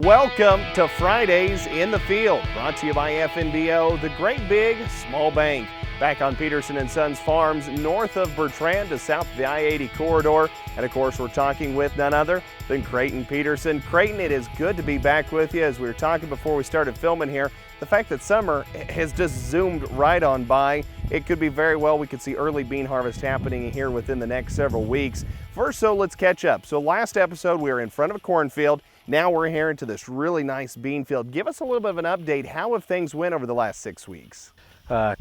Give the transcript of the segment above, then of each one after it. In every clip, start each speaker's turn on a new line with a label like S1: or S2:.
S1: Welcome to Fridays in the Field, brought to you by FNBO, the great big small bank. Back on Peterson Sons Farms, north of Bertrand to south of the I-80 corridor. And of course, we're talking with none other than Creighton Peterson. Creighton, it is good to be back with you. As we were talking before we started filming here, the fact that summer has just zoomed right on by. It could be very well we could see early bean harvest happening here within the next several weeks. First, let's catch up. So last episode, we were in front of a cornfield. Now we're here into this really nice bean field. Give us a little bit of an update. How have things went over the last 6 weeks?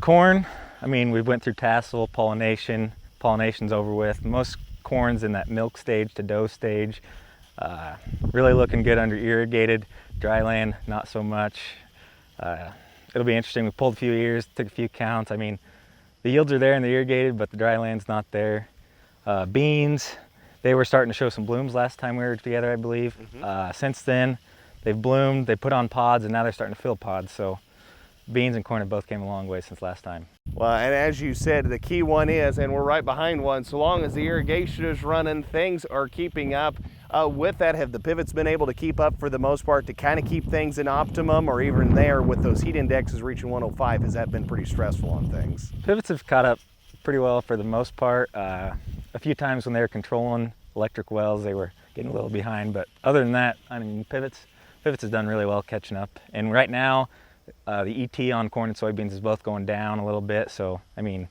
S2: Corn, we went through tassel, pollination. Pollination's over with. Most corn's in that milk stage to dough stage. Really looking good under irrigated. Dry land, not so much. It'll be interesting. We pulled a few ears, took a few counts. The yields are there in the irrigated, but the dry land's not there. Beans, they were starting to show some blooms last time we were together, I believe. Since then, they've bloomed, they put on pods, and now they're starting to fill pods. So beans and corn have both came a long way since last time.
S1: Well, and as you said, the key one is, and we're right behind one, so long as the irrigation is running, things are keeping up. With that, have the pivots been able to keep up for the most part to kind of keep things in optimum, or even there with those heat indexes reaching 105, has that been pretty stressful on things?
S2: Pivots have caught up pretty well for the most part. A few times when they were controlling electric wells, they were getting a little behind, but other than that, pivots has done really well catching up. And right now, the ET on corn and soybeans is both going down a little bit, so we're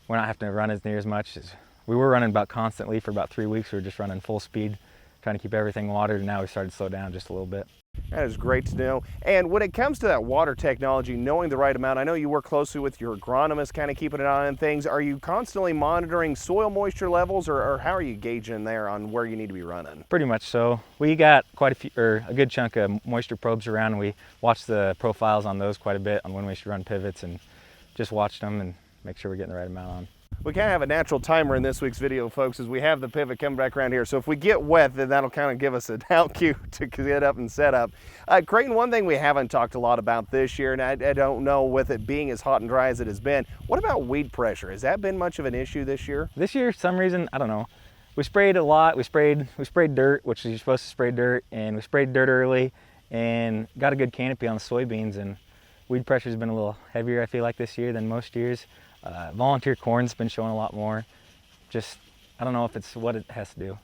S2: not having to run as near as much as we were running about constantly for about 3 weeks. We were just running full speed, trying to keep everything watered, and now we started to slow down just a little bit.
S1: That is great to know. And when it comes to that water technology, knowing the right amount, I know you work closely with your agronomist, kind of keeping an eye on things. Are you constantly monitoring soil moisture levels, or how are you gauging there on where you need to be running?
S2: Pretty much so. We got quite a good chunk of moisture probes around, and we watch the profiles on those quite a bit on when we should run pivots, and just watch them and make sure we're getting the right amount on.
S1: We kind of have a natural timer in this week's video, folks, as we have the pivot coming back around here. So if we get wet, then that'll kind of give us an out cue to get up and set up. Creighton, one thing we haven't talked a lot about this year, and I don't know with it being as hot and dry as it has been, what about weed pressure? Has that been much of an issue this year?
S2: This year, for some reason, I don't know. We sprayed a lot. We sprayed dirt, which you're supposed to spray dirt, and we sprayed dirt early and got a good canopy on the soybeans, and weed pressure's been a little heavier, I feel like, this year than most years. Volunteer corn's been showing a lot more. I don't know if it's what it has to do.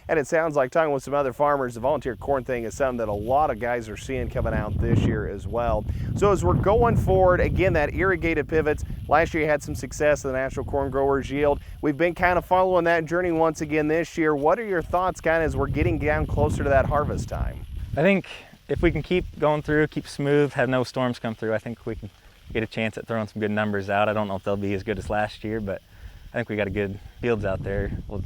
S1: And it sounds like, talking with some other farmers, the volunteer corn thing is something that a lot of guys are seeing coming out this year as well. So as we're going forward, again, that irrigated pivots, last year you had some success in the National Corn Growers Yield. We've been kind of following that journey once again this year. What are your thoughts kind of as we're getting down closer to that harvest time?
S2: I think if we can keep going through, keep smooth, have no storms come through, I think we can get a chance at throwing some good numbers out. I don't know if they'll be as good as last year, but I think we got a good fields out there. We'll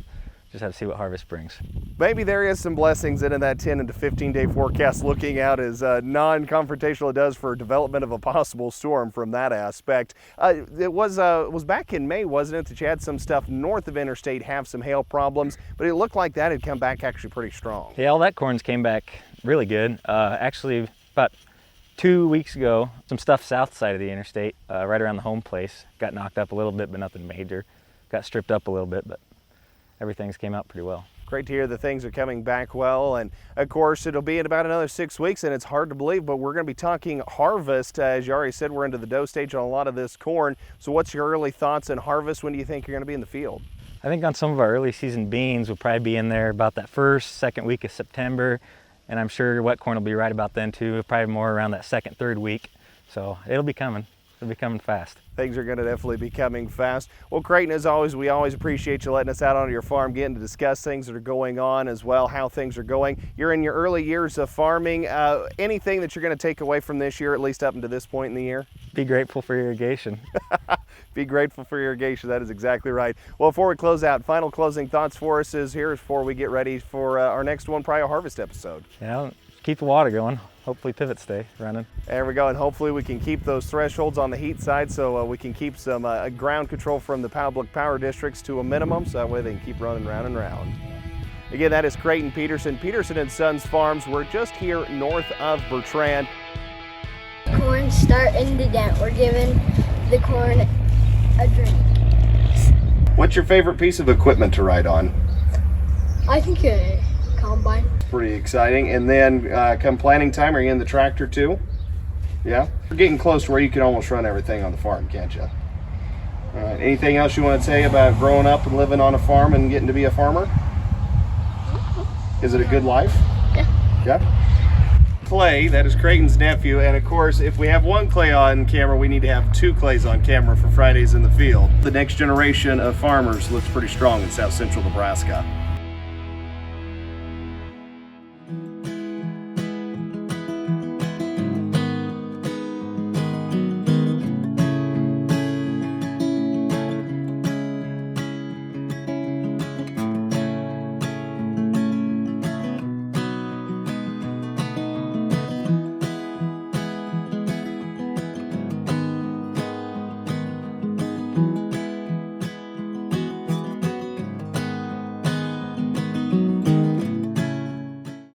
S2: just have to see what harvest brings. Maybe
S1: there is some blessings in that 10 to 15 day forecast, looking out as non-confrontational it does for development of a possible storm from that aspect. It was back in May, wasn't it, that you had some stuff north of interstate have some hail problems, but it looked like that had come back actually pretty strong.
S2: Yeah, all that corn's came back really good. Actually, about 2 weeks ago, some stuff south side of the interstate, right around the home place, got knocked up a little bit, but nothing major. Got stripped up a little bit, but everything's came out pretty well.
S1: Great to hear that things are coming back well, and of course it'll be in about another 6 weeks, and it's hard to believe, but we're going to be talking harvest. As you already said, we're into the dough stage on a lot of this corn. So what's your early thoughts on harvest? When do you think you're going to be in the field?
S2: I think on some of our early season beans, we'll probably be in there about that second week of September. And I'm sure wet corn will be right about then too, probably more around that second, third week. So it'll be coming fast.
S1: Things are going to definitely be coming fast. Well, Creighton, as always, we always appreciate you letting us out onto your farm, getting to discuss things that are going on as well, how things are going. You're in your early years of farming. Anything that you're going to take away from this year, at least up until this point in the year?
S2: Be grateful for irrigation.
S1: Be grateful for irrigation. That is exactly right. Well, before we close out, final closing thoughts for us is here before we get ready for our next one, probably a harvest episode.
S2: Yeah, keep the water going. Hopefully pivots stay running.
S1: There we go, and hopefully we can keep those thresholds on the heat side, so we can keep some ground control from the public power districts to a minimum, so that way they can keep running round and round. Again, that is Creighton Peterson, Peterson Sons Farms. We're just here north of Bertrand.
S3: Corn starting to dent. We're giving the corn a drink.
S1: What's your favorite piece of equipment to ride on?
S3: I think a combine.
S1: pretty exciting. And then come planting time, are you in the tractor too? Yeah? We're getting close to where you can almost run everything on the farm, can't you? All right. Anything else you want to say about growing up and living on a farm and getting to be a farmer? Is it a good life?
S3: Yeah.
S1: Yeah? Clay, that is Creighton's nephew, and of course, if we have one Clay on camera, we need to have two Clays on camera for Fridays in the Field. The next generation of farmers looks pretty strong in South Central Nebraska.